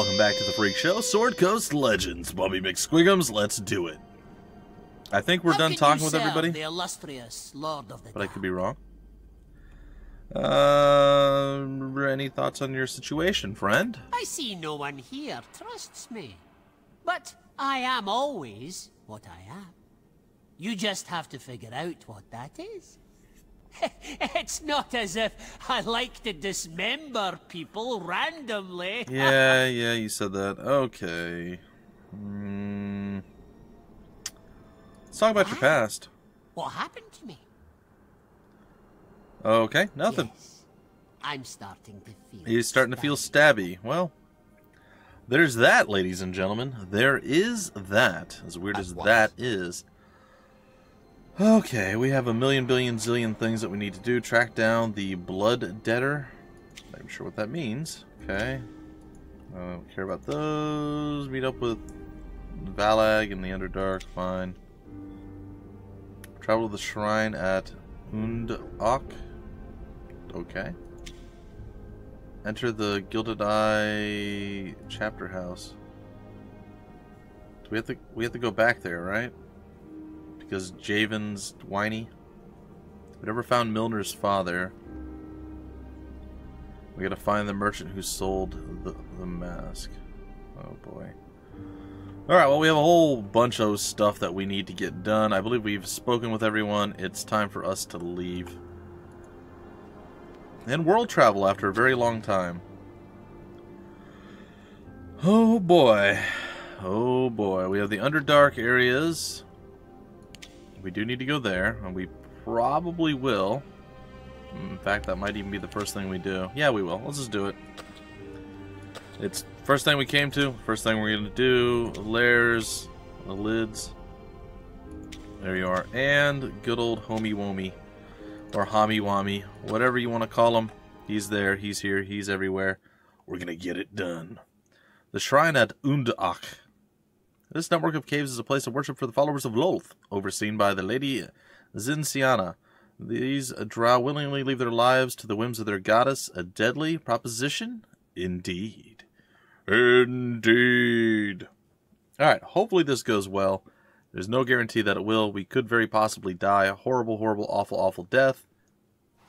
welcome back to the Freak Show, Sword Coast Legends. Bobby McSquigums, let's do it. I think we're done talking with everybody, the illustrious Lord of the but I Dark? could be wrong. Any thoughts on your situation, friend? I see no one here trusts me. But I am always what I am. You just have to figure out what that is. It's not as if I like to dismember people randomly. Yeah, you said that. Okay. Let's talk about your past. What happened to me? Okay, nothing. Yes, I'm starting to feel He's starting to feel stabby. Well, there's that, ladies and gentlemen. There is that. As weird as that is. Okay, we have a million, billion, zillion things that we need to do. Track down the Blood Debtor. Not even sure what that means. Okay. Don't care about those. Meet up with Valag in the Underdark. Fine. Travel to the shrine at Undok. Okay. Enter the Gilded Eye chapter house. Do we have to go back there, right? Because Javen's whiny. We never found Milner's father. We gotta find the merchant who sold the mask. Oh boy. Alright, well we have a whole bunch of stuff that we need to get done. I believe we've spoken with everyone. It's time for us to leave. And world travel after a very long time. Oh boy. Oh boy. We have the Underdark areas. We do need to go there, and we probably will. In fact, that might even be the first thing we do. Yeah, we will. Let's just do it. It's first thing we came to, first thing we're going to do. Lairs, the lids. There you are. And good old Homie Womie, or Homie Womie, whatever you want to call him. He's there, he's here, he's everywhere. We're going to get it done. The shrine at Undok. This network of caves is a place of worship for the followers of Lolth, overseen by the Lady Zinciana. These drow willingly leave their lives to the whims of their goddess. A deadly proposition? Indeed. Indeed. Alright, hopefully this goes well. There's no guarantee that it will. We could very possibly die a horrible, horrible, awful, awful death.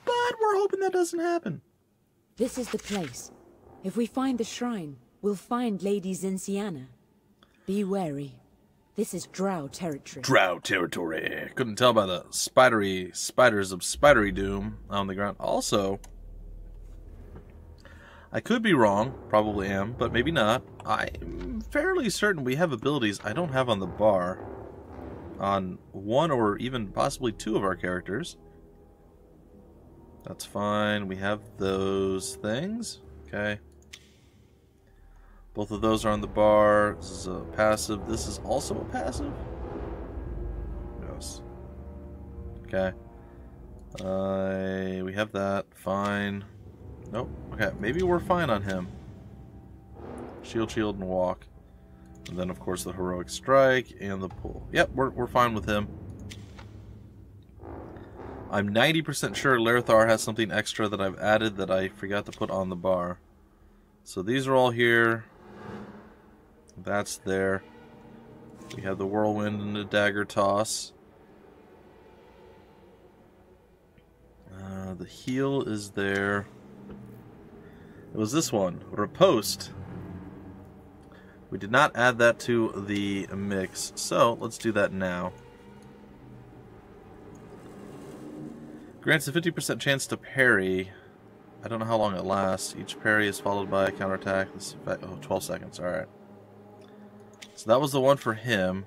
But we're hoping that doesn't happen. This is the place. If we find the shrine, we'll find Lady Zinciana. Be wary. This is drow territory. Drow territory. Couldn't tell by the spiders of spidery doom on the ground. Also, I could be wrong, probably am, but maybe not. I'm fairly certain we have abilities I don't have on the bar. On one or even possibly two of our characters. That's fine. We have those things. Okay. Both of those are on the bar. This is a passive. This is also a passive? Yes. Okay. We have that. Fine. Nope. Okay, maybe we're fine on him. Shield, shield, and walk. And then, of course, the heroic strike and the pull. Yep, we're fine with him. I'm 90% sure Larethar has something extra that I've added that I forgot to put on the bar. So these are all here. That's there. We have the whirlwind and the dagger toss. The heal is there. It was this one, riposte. We did not add that to the mix, so let's do that now. Grants a 50% chance to parry. I don't know how long it lasts. Each parry is followed by a counterattack. This is 12 seconds. Alright. So that was the one for him.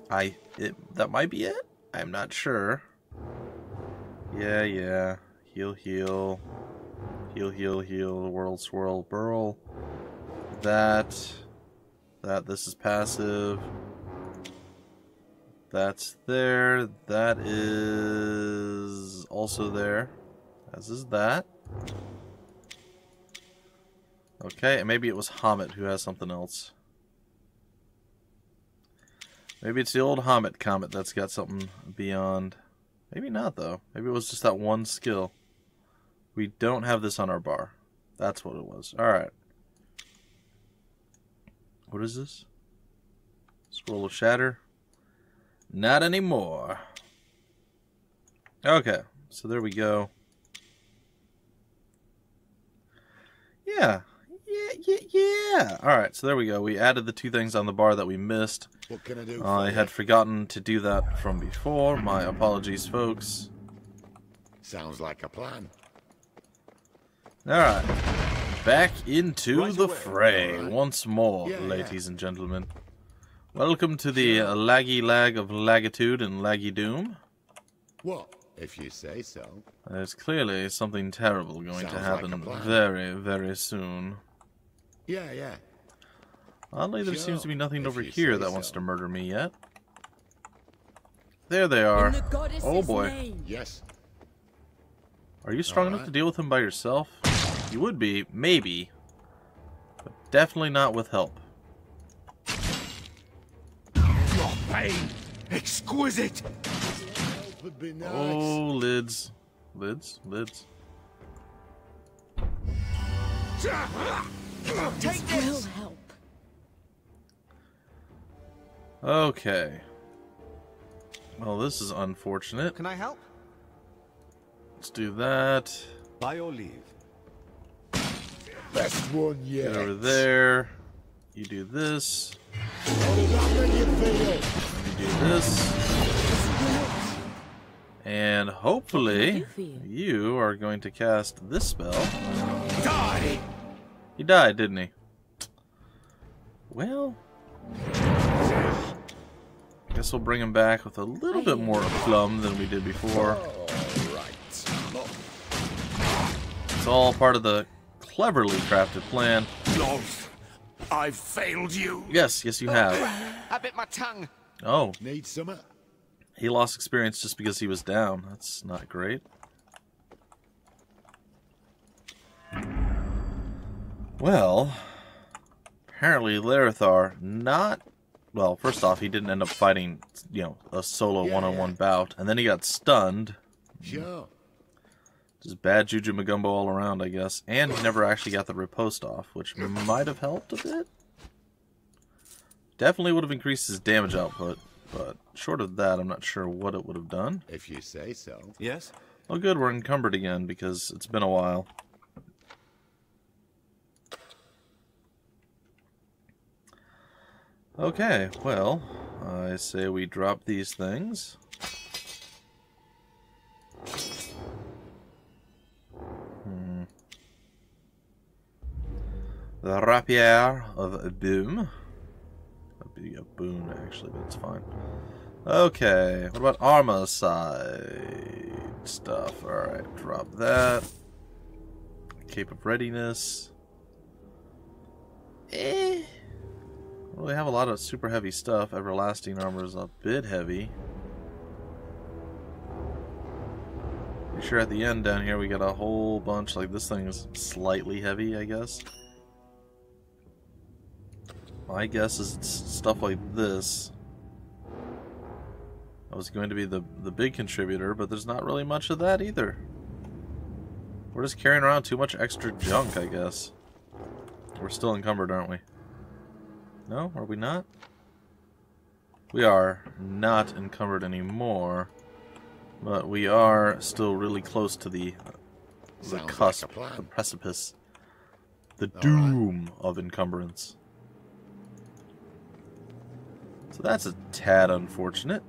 That might be it? I'm not sure. Yeah. Heal, heal. Heal, heal, heal. Whirl, swirl, burl. This is passive. That's there. That is also there. As is that. Okay, and maybe it was Hamet who has something else. Maybe it's the old Hamet Comet that's got something beyond. Maybe not, though. Maybe it was just that one skill. We don't have this on our bar. That's what it was. Alright. What is this? Scroll of Shatter? Not anymore. Okay, so there we go. Yeah. Alright, so there we go. We added the 2 things on the bar that we missed. What can I do? I had forgotten to do that from before. My apologies, folks. Sounds like a plan. Alright. Back into Right the away. fray Alright. once more, Yeah, ladies and gentlemen. Welcome to the laggy lag of lagitude and laggy doom. What? If you say so. There's clearly something terrible going to Sounds happen like a plan. very, very soon. Yeah. Oddly, there Sure, seems to be nothing if over you here say that wants so. to murder me yet. There they are. In the goddess's Oh boy. name. Yes. Are you strong enough to deal with him by yourself? You would be, maybe. But definitely not with help. Your pain, exquisite. Would be nice. Oh, lids. Lids? Take Will help. Okay. Well, this is unfortunate. Can I help? Let's do that. By your leave. Best one yet. Get over there. You do this. How does that make you feel? You do this. And hopefully, What can I do for you are going to cast this spell. Die! He died, didn't he? Well, guess we'll bring him back with a little bit more aplomb than we did before. Alright. It's all part of the cleverly crafted plan. Love, I've failed you. Yes, you have. I bit my tongue. Oh, Need some? he lost experience just because he was down. That's not great. Well, apparently Larethar not... Well, first off, he didn't end up fighting, a solo one-on-one bout. And then he got stunned. Sure. Just bad Juju Magumbo all around, I guess. And he never actually got the riposte off, which might have helped a bit. Definitely would have increased his damage output. But short of that, I'm not sure what it would have done. If you say so. Yes? Oh good, we're encumbered again because it's been a while. Okay, well, I say we drop these things. The rapier of boom. That'd be a boon actually, but it's fine. Okay, what about armor side stuff? Alright, drop that. Cape of Readiness. Don't really have a lot of super heavy stuff. Everlasting armor is a bit heavy. Pretty sure at the end down here we got a whole bunch. Like this thing is slightly heavy, I guess. My guess is it's stuff like this. That was going to be the big contributor, but there's not really much of that either. We're just carrying around too much extra junk, I guess. We're still encumbered, aren't we? No? Are we not? We are not encumbered anymore. But we are still really close to the Sounds cusp, like a plan. the precipice. The doom of encumbrance. So that's a tad unfortunate.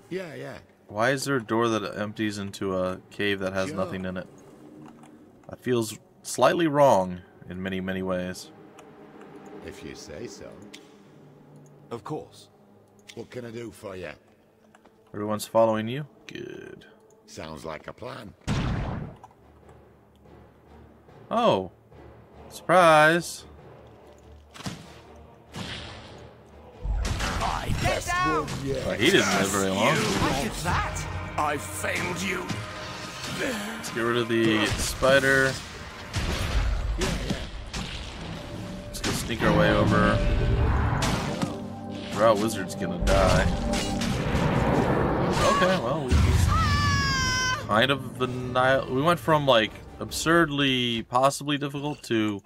Yeah. Why is there a door that empties into a cave that has Sure. nothing in it? That feels slightly wrong in many, many ways. If you say so. Of course. What can I do for you? Everyone's following you? Good. Sounds like a plan. Oh. Surprise. Best one yet. Well, he didn't live very long. I did that. I failed you. Let's get rid of the spider. Let's go sneak our way over. Drow Wizard's gonna die. Okay, well, we kind of we went from like absurdly, possibly difficult to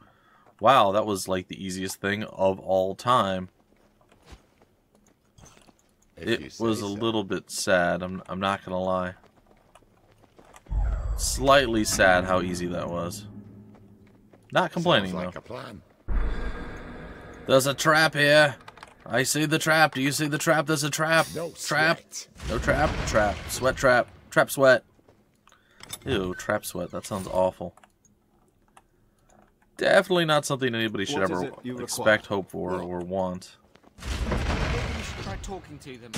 Wow, that was like the easiest thing of all time. It was a little bit sad, I'm not gonna lie. Slightly sad how easy that was. Not complaining, Sounds like though. a plan. There's a trap here. I see the trap. Do you see the trap? There's a trap. No Trap. sweat. No trap. Trap. Sweat trap. Trap sweat. Ew, trap sweat. That sounds awful. Definitely not something anybody should What ever is it you expect, require? hope for, or want. Maybe you should try talking to them.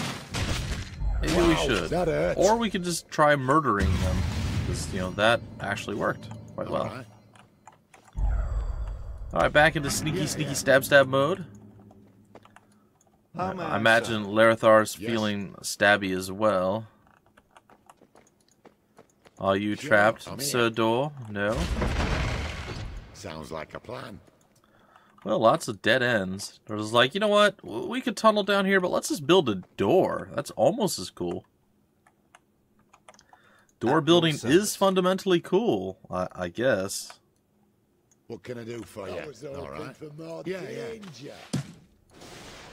Maybe we Wow, should. that hurts. Or we could just try murdering them. Because, you know, that actually worked quite well. Alright. Alright, back into sneaky stab mode. How may I imagine serve? Larethar's Yes. feeling stabby as well. Are you Sure, trapped, I'm here. Sir Door? No? Sounds like a plan. Well, lots of dead ends. There's like, you know what? We could tunnel down here, but let's just build a door. That's almost as cool. Door At building your service. is fundamentally cool, I guess. What can I do for you? Alright. Yeah.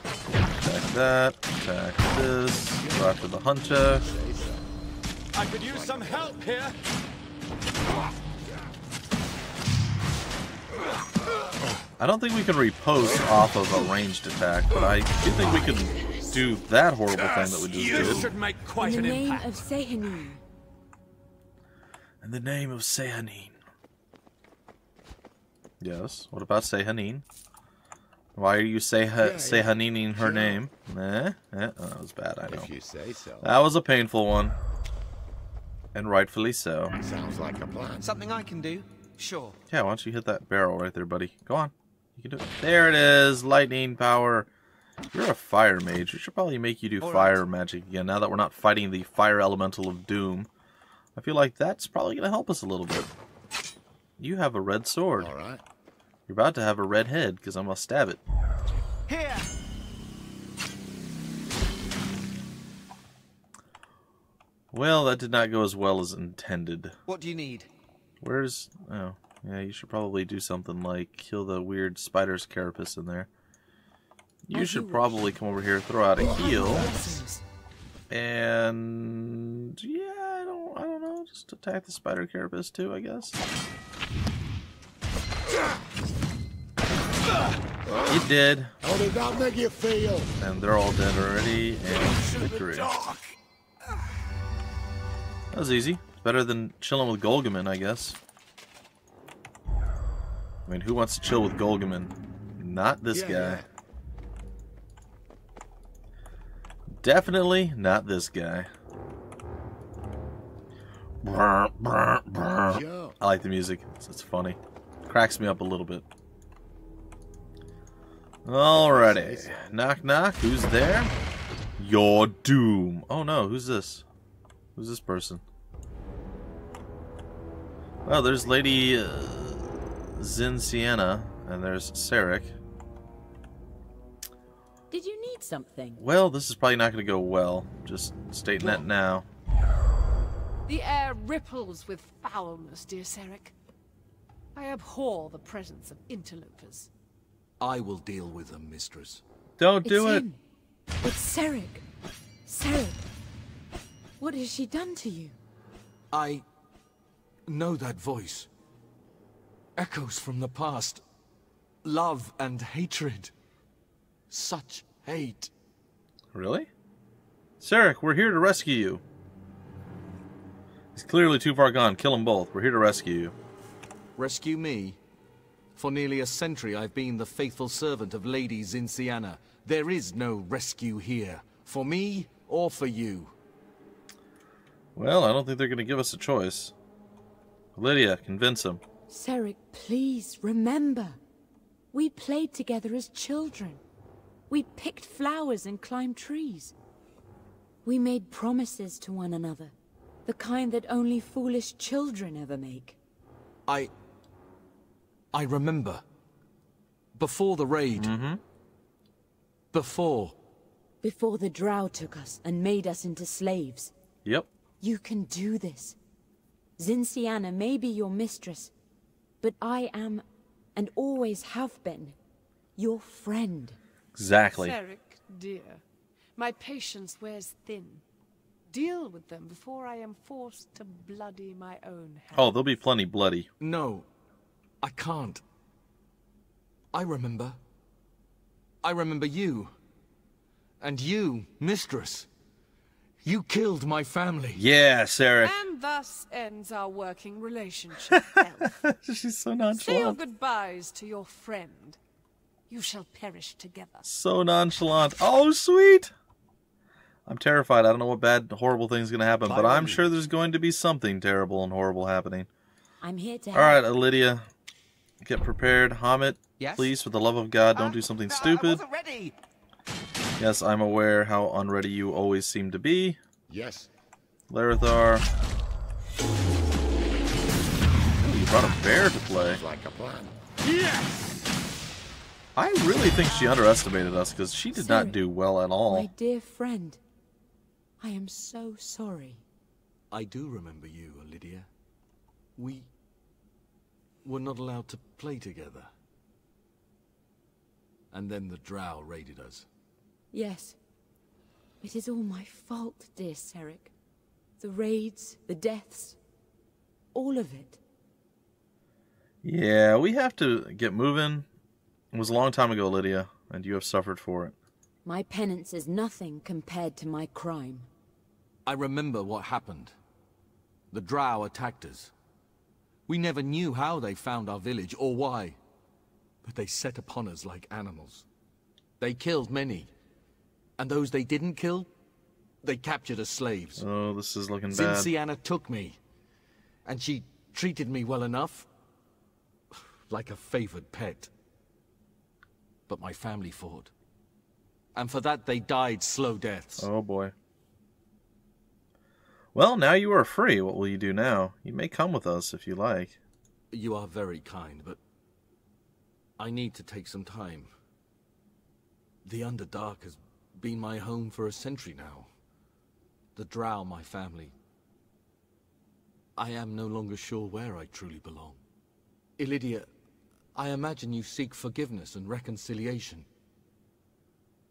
Attack that, attack this, go after the hunter. I could use some help here. I don't think we can riposte off of a ranged attack, but I do think we can do that horrible thing that we just You did. should make In quite the an name impact. of Sehanin, In the name of Sehanin. Yes, what about Sehanin? Why are you Sehanining her name? Oh, that was bad, I know. If you say so. That was a painful one. And rightfully so. Sounds like a plan. Something I can do? Sure. Yeah, why don't you hit that barrel right there, buddy? Go on. You can do it. There it is! Lightning power. You're a fire mage. We should probably make you do All fire right. magic again, now that we're not fighting the fire elemental of doom. I feel like that's probably going to help us a little bit. You have a red sword. Alright. You're about to have a red head, because I'm going to stab it. Here. Well, that did not go as well as intended. What do you need? Where's... Oh, yeah, you should probably do something like kill the weird spider's carapace in there. You As you should wish. probably come over here, throw out a heal, blessings. and... Yeah, I don't know, just attack the spider carapace too, I guess. You did, How did that make you feel? and they're all dead already, and victory. That was easy. It's better than chilling with Golgamin, I guess. I mean, who wants to chill with Golgamin? Not this guy. Definitely not this guy. Brr, brr, brr. Sure. I like the music. It's funny. Cracks me up a little bit. Alrighty. Knock knock. Who's there? Your doom. Oh no, who's this? Who's this person? Well, there's Lady Zinciana, and there's Cerric. Did you need something? Well, this is probably not going to go well. Just stating that now. The air ripples with foulness, dear Cerric. I abhor the presence of interlopers. I will deal with them, Mistress. Don't do It's it. him. It's Cerric. Cerric. What has she done to you? I know that voice. Echoes from the past. Love and hatred. Such hate. Really? Cerric, we're here to rescue you. He's clearly too far gone. Kill them both. We're here to rescue you. Rescue me? For nearly a century I've been the faithful servant of Lady Zinciana. There is no rescue here. For me or for you. Well, I don't think they're going to give us a choice. Lydia, convince him. Cerric, please remember. We played together as children. We picked flowers and climbed trees. We made promises to one another, the kind that only foolish children ever make. I remember. Before the raid. Before. Before the drow took us and made us into slaves. Yep. You can do this. Zinciana may be your mistress, but I am and always have been. Your friend. Exactly. Cerric, dear, my patience wears thin. Deal with them before I am forced to bloody my own hands. Oh, there'll be plenty bloody. No, I can't. I remember. I remember you. And you, Mistress. You killed my family. Yeah, Cerric. And thus ends our working relationship, elf. She's so Say your nonchalant. goodbyes to your friend. You shall perish together. So nonchalant. Oh, sweet. I'm terrified. I don't know what bad, horrible thing's going to happen, but I'm sure there's going to be something terrible and horrible happening. I'm here to All help. right, Illydia. Get prepared. Hamid, Yes? please, for the love of God, don't do something stupid. I wasn't ready. Yes, I'm aware how unready you always seem to be. Yes. Larethar. Ooh, you brought a bear to play. Sounds like a plan. I really think she underestimated us, because she did not Cerric, do well at all. My dear friend, I am so sorry. I do remember you, Illydia. We were not allowed to play together. And then the drow raided us. Yes, it is all my fault, dear Cerric. The raids, the deaths, all of it. Yeah, we have to get moving. It was a long time ago, Lydia, and you have suffered for it. My penance is nothing compared to my crime. I remember what happened. The drow attacked us. We never knew how they found our village or why. But they set upon us like animals. They killed many. And those they didn't kill, they captured as slaves. Oh, this is looking bad. Cinciana took me. And she treated me well enough. Like a favored pet. But my family fought. And for that they died slow deaths. Oh boy. Well, now you are free. What will you do now? You may come with us if you like. You are very kind, but I need to take some time. The Underdark has been my home for a century now. The drow, my family. I am no longer sure where I truly belong. Illydia, I imagine you seek forgiveness and reconciliation.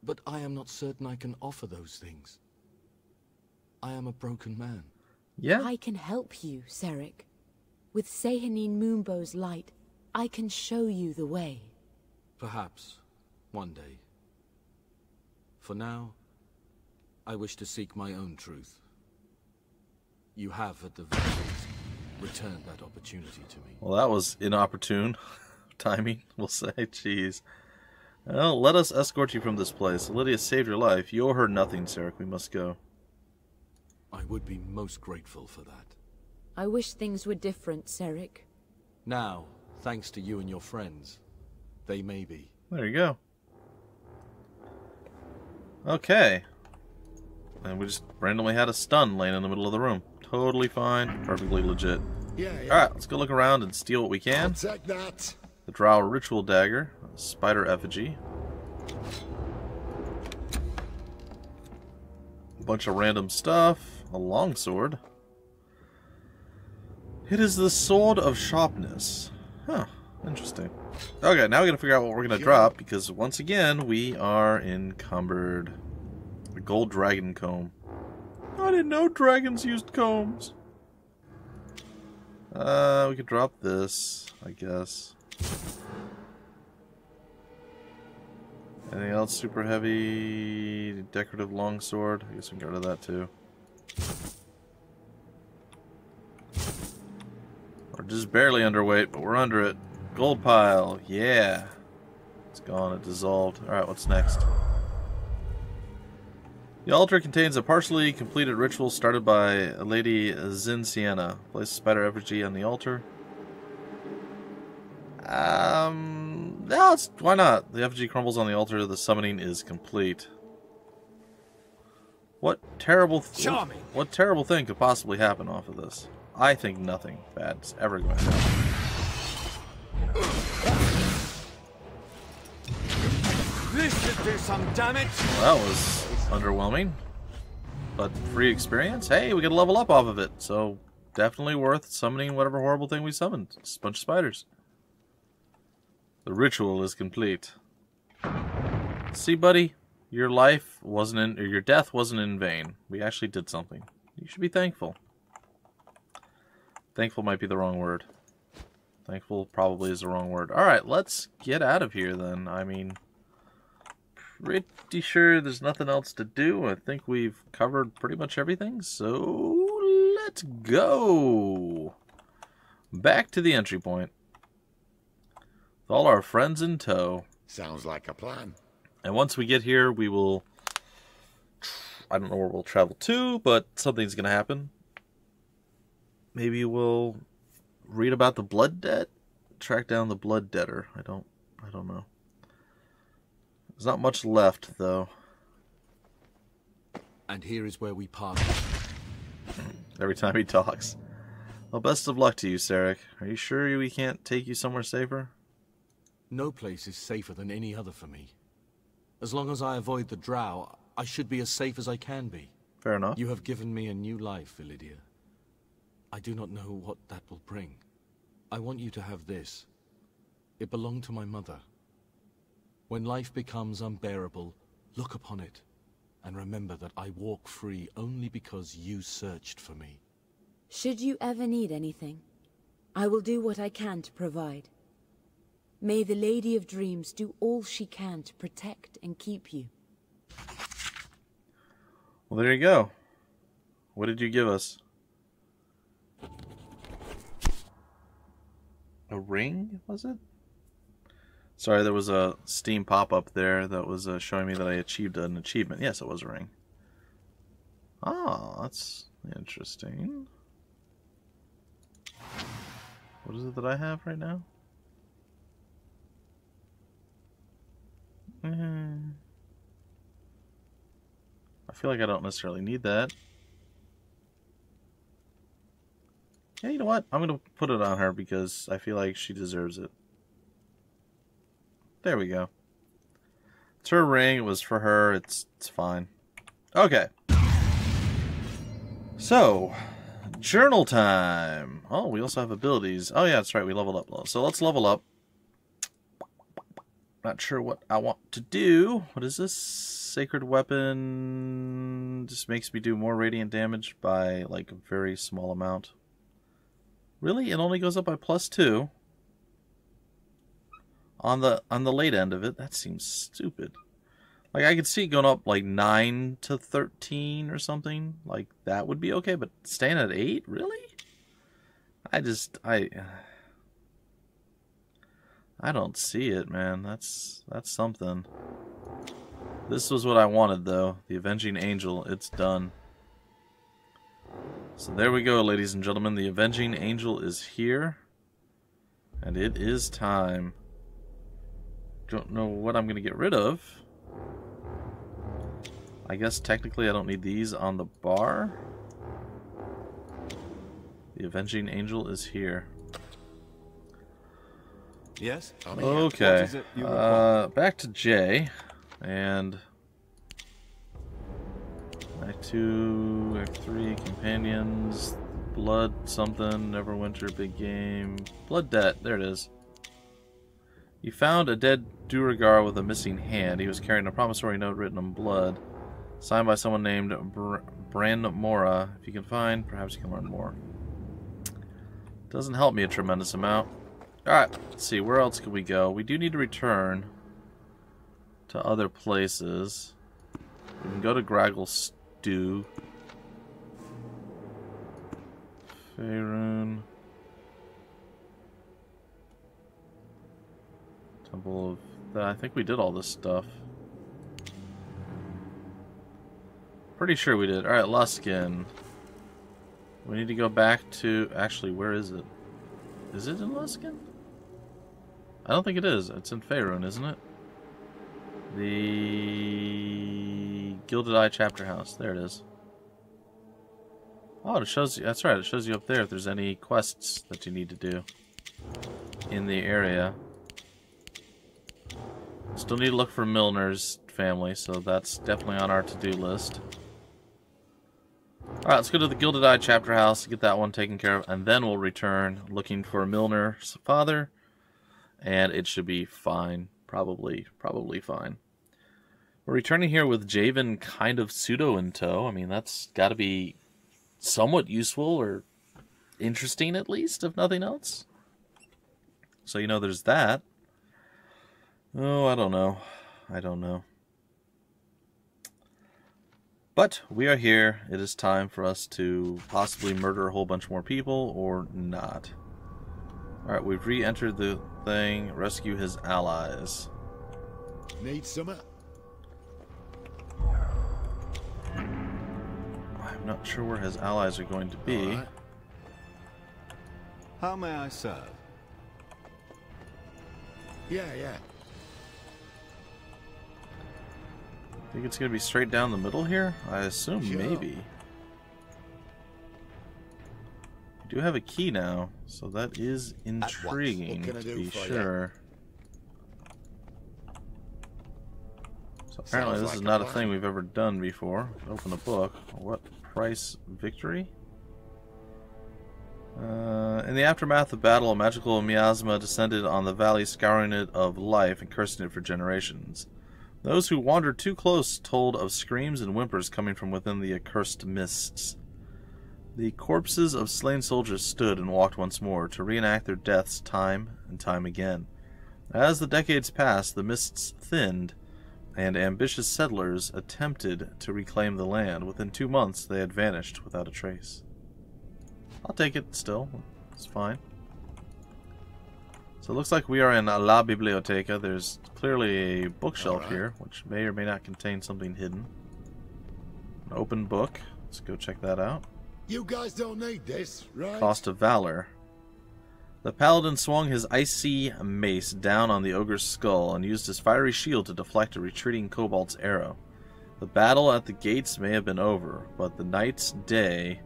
But I am not certain I can offer those things. I am a broken man. Yeah? I can help you, Cerric. With Sehanine Moonbow's light, I can show you the way. Perhaps, one day. For now, I wish to seek my own truth. You have, at the very least, returned that opportunity to me. Well, that was inopportune timing, we'll say. Jeez. Well, let us escort you from this place. Lydia saved your life. You owe her nothing, Cerric. We must go. I would be most grateful for that. I wish things were different, Cerric. Now, thanks to you and your friends, they may be. There you go. Okay. And we just randomly had a stun laying in the middle of the room. Totally fine. Perfectly legit. Yeah. Alright, let's go look around and steal what we can. I'll take that. The Drow Ritual Dagger. A Spider Effigy. A bunch of random stuff. A longsword. It is the Sword of Sharpness. Huh. Interesting. Okay, now we gotta figure out what we're gonna drop, because once again, we are encumbered. The Gold Dragon Comb. I didn't know dragons used combs. We could drop this, I guess. Anything else super heavy? Decorative longsword. I guess we can get rid of that too. We're just barely underweight, but we're under it. Gold pile, yeah. It's gone, it dissolved. Alright, what's next? The altar contains a partially completed ritual started by Lady Cinciana. Place a spider effigy on the altar. No, why not? The effigy crumbles on the altar, the summoning is complete. What terrible Charming. What terrible thing could possibly happen off of this? I think nothing bad's ever going to happen. This should do some damage. Well, that was underwhelming. But free experience? Hey, we could level up off of it. So, definitely worth summoning whatever horrible thing we summoned. Just a bunch of spiders. The ritual is complete. See, buddy? Your life wasn't in, or your death wasn't in vain. We actually did something. You should be thankful. Thankful might be the wrong word. Thankful probably is the wrong word. Alright, let's get out of here then. I mean, pretty sure there's nothing else to do. I think we've covered pretty much everything. So, let's go. Back to the entry point. With all our friends in tow. Sounds like a plan. And once we get here, we will... I don't know where we'll travel to, but something's going to happen. Maybe we'll read about the blood debt? Track down the blood debtor. I don't know. There's not much left, though. And here is where we part. Every time he talks. Well, best of luck to you, Cerric. Are you sure we can't take you somewhere safer? No place is safer than any other for me. As long as I avoid the drow, I should be as safe as I can be. Fair enough. You have given me a new life, Illydia. I do not know what that will bring. I want you to have this. It belonged to my mother. When life becomes unbearable, look upon it, and remember that I walk free only because you searched for me. Should you ever need anything, I will do what I can to provide. May the Lady of Dreams do all she can to protect and keep you. Well, there you go. What did you give us? A ring, was it? Sorry, there was a Steam pop-up there that was showing me that I achieved an achievement. Yes, it was a ring. Ah, that's interesting. What is it that I have right now? I feel like I don't necessarily need that. Yeah, you know what? I'm going to put it on her because I feel like she deserves it. There we go. It's her ring. It was for her. It's fine. Okay. So, journal time. Oh, we also have abilities. Oh, yeah, that's right. We leveled up. So let's level up. Not sure what I want to do. What is this? Sacred weapon just makes me do more radiant damage by like a very small amount. Really? It only goes up by +2 on the late end of it. That seems stupid. Like I could see it going up like 9 to 13 or something. Like that would be okay, but staying at 8? Really? I don't see it, man. That's something. This was what I wanted, though. The Avenging Angel. It's done. So there we go, ladies and gentlemen. The Avenging Angel is here. And it is time. Don't know what I'm going to get rid of. I guess technically I don't need these on the bar. The Avenging Angel is here. Yes? Okay. Back to J. And Act 2, Act 3, Companions, Blood something, Neverwinter, Big Game, Blood Debt, there it is. You found a dead Duergar with a missing hand. He was carrying a promissory note written in blood, signed by someone named Bran Mora. If you can find, perhaps you can learn more. Doesn't help me a tremendous amount. Alright, let's see, where else can we go? We do need to return to other places. We can go to Graggle Stew. Faerun. Temple of... I think we did all this stuff. Pretty sure we did. Alright, Luskin. We need to go back to... Actually, where is it? Is it in Luskin? I don't think it is. It's in Faerun, isn't it? The Gilded Eye Chapter House. There it is. Oh, it shows you. That's right. It shows you up there if there's any quests that you need to do in the area. Still need to look for Milner's family, so that's definitely on our to-do list. Alright, let's go to the Gilded Eye Chapter House, get that one taken care of, and then we'll return looking for Milner's father and it should be fine. Probably fine. We're returning here with Javen kind of pseudo in tow. I mean, that's got to be somewhat useful or interesting at least, if nothing else. So, there's that. Oh, I don't know. But we are here. It is time for us to possibly murder a whole bunch more people or not. Alright, we've re-entered the thing. Rescue his allies. Need some? I'm not sure where his allies are going to be. Right. How may I serve? Yeah. Think it's going to be straight down the middle here? I assume Sure. maybe. We do have a key now, so that is intriguing What can I to do be for sure. So apparently Sounds this like is a not a plan. thing we've ever done before. Open a book. What price victory? In the aftermath of battle, a magical miasma descended on the valley, scouring it of life and cursing it for generations. Those who wandered too close told of screams and whimpers coming from within the accursed mists. The corpses of slain soldiers stood and walked once more, to reenact their deaths time and time again. As the decades passed, the mists thinned, and ambitious settlers attempted to reclaim the land. Within 2 months, they had vanished without a trace. I'll take it still. It's fine. So it looks like we are in La Biblioteca. There's clearly a bookshelf Alright. here, which may or may not contain something hidden. An open book. Let's go check that out. You guys don't need this, right? Cost of Valor. The paladin swung his icy mace down on the ogre's skull and used his fiery shield to deflect a retreating kobold's arrow. The battle at the gates may have been over, but the night's day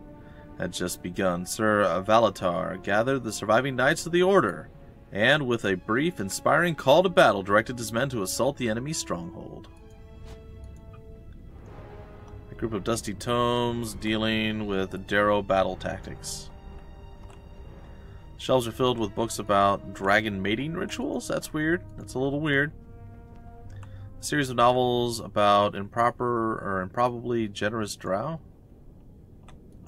had just begun. Sir Valatar gathered the surviving knights of the Order, and with a brief, inspiring call to battle, directed his men to assault the enemy stronghold. A group of dusty tomes dealing with Darrow battle tactics. Shelves are filled with books about dragon mating rituals. That's weird. That's a little weird. A series of novels about improbably generous drow.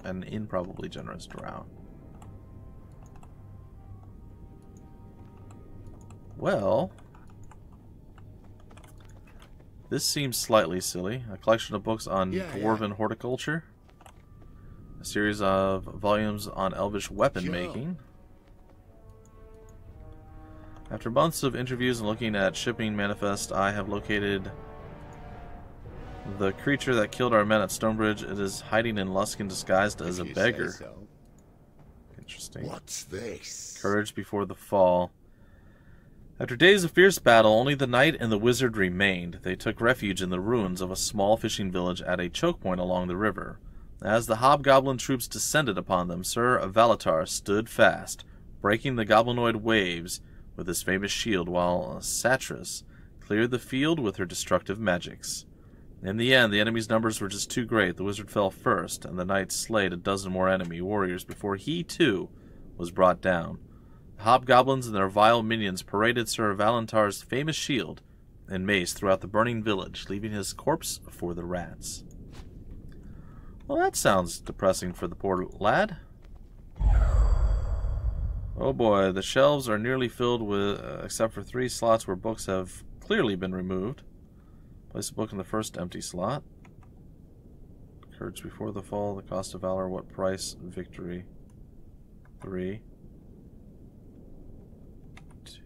An improbably generous drow. Well, this seems slightly silly. A collection of books on dwarven horticulture. A series of volumes on elvish weapon making. After months of interviews and looking at shipping manifest, I have located the creature that killed our men at Stonebridge. It is hiding in Luskan disguised as a beggar. So. Interesting. What's this? Courage before the fall. After days of fierce battle, only the knight and the wizard remained. They took refuge in the ruins of a small fishing village at a choke point along the river. As the hobgoblin troops descended upon them, Sir Valatar stood fast, breaking the goblinoid waves with his famous shield, while Satress cleared the field with her destructive magics. In the end, the enemy's numbers were just too great. The wizard fell first, and the knight slayed a dozen more enemy warriors before he, too, was brought down. The hobgoblins and their vile minions paraded Sir Valentar's famous shield and mace throughout the burning village, leaving his corpse for the rats. Well, that sounds depressing for the poor lad. Oh boy, the shelves are nearly filled with, except for 3 slots where books have clearly been removed. Place a book in the first empty slot. Courage before the fall, the cost of valor, what price, victory. 3.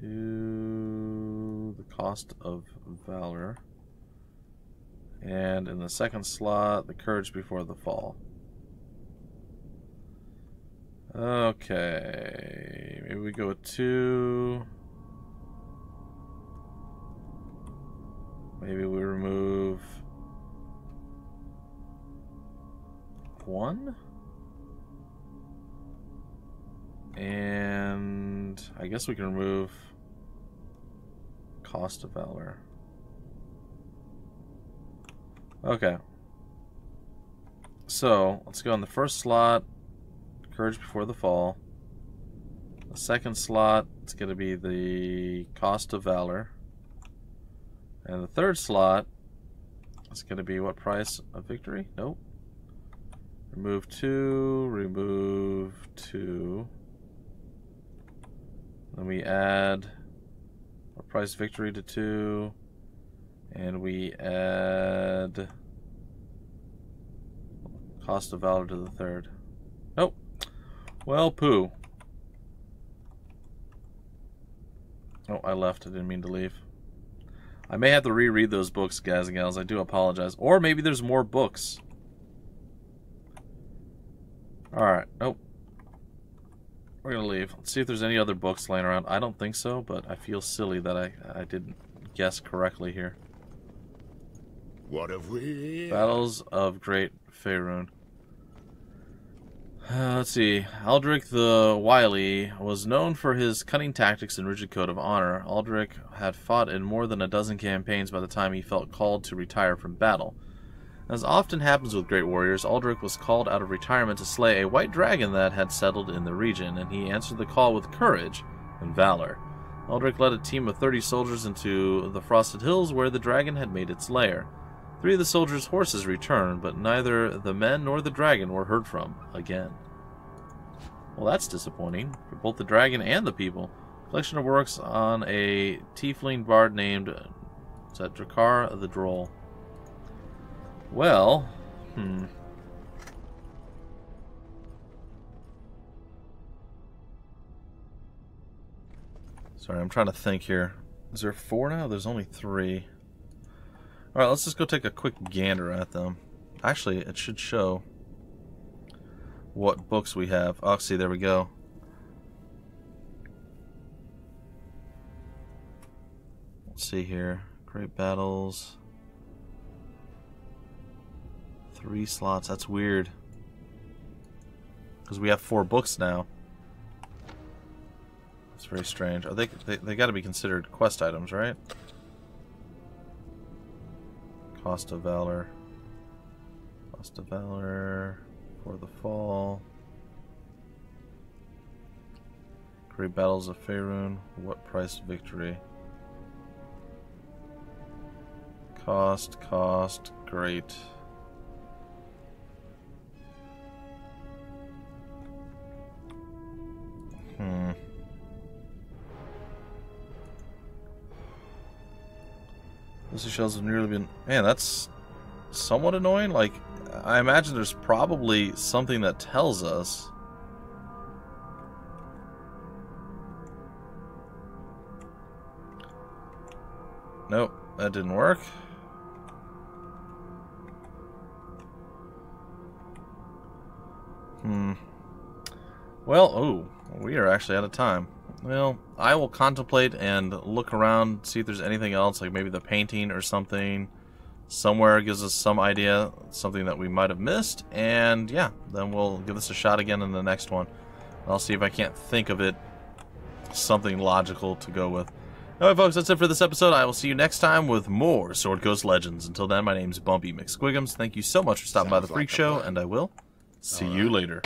2, the cost of valor. And in the second slot, the courage before the fall. Okay, maybe we go with 2. Maybe we remove 1. And I guess we can remove cost of valor. Okay. So, let's go in the first slot, courage before the fall. The second slot, it's going to be the cost of valor. And the third slot, it's going to be what price of victory? Nope. Remove 2, remove 2. Then we add a price victory to 2. And we add cost of valor to the third. Nope. Well, poo. Oh, I left. I didn't mean to leave. I may have to reread those books, guys and gals. I do apologize. Or maybe there's more books. Alright. Nope. We're going to leave. Let's see if there's any other books laying around. I don't think so, but I feel silly that I didn't guess correctly here. What have we? Battles of Great Faerun. Let's see. Aldrich the Wily was known for his cunning tactics and rigid code of honor. Aldrich had fought in more than a dozen campaigns by the time he felt called to retire from battle. As often happens with great warriors, Aldrich was called out of retirement to slay a white dragon that had settled in the region, and he answered the call with courage and valor. Aldrich led a team of 30 soldiers into the Frosted Hills where the dragon had made its lair. 3 of the soldiers' horses returned, but neither the men nor the dragon were heard from again. Well, that's disappointing for both the dragon and the people. Collection of works on a tiefling bard named Drakkar the Droll. Well, Sorry, I'm trying to think here. Is there 4 now? There's only 3. Alright, let's just go take a quick gander at them. Actually, it should show what books we have. Oh, see, there we go. Let's see here. Great battles. 3 slots. That's weird. Because we have 4 books now. It's very strange. Are they got to be considered quest items, right? Cost of Valor. Cost of Valor for the fall. Great Battles of Faerun. What price victory? Cost, great. Those shells have nearly been... Man, that's somewhat annoying. Like, I imagine there's probably something that tells us. Nope, that didn't work. Well, oh, we are actually out of time. Well, I will contemplate and look around, see if there's anything else, like maybe the painting or something. Somewhere gives us some idea, something that we might have missed. And yeah, then we'll give this a shot again in the next one. I'll see if I can't think of it, something logical to go with. Alright folks, that's it for this episode. I will see you next time with more Sword Coast Legends. Until then, my name's Bumpy McSquigums. Thank you so much for stopping by the Freak Show, and I will see you later.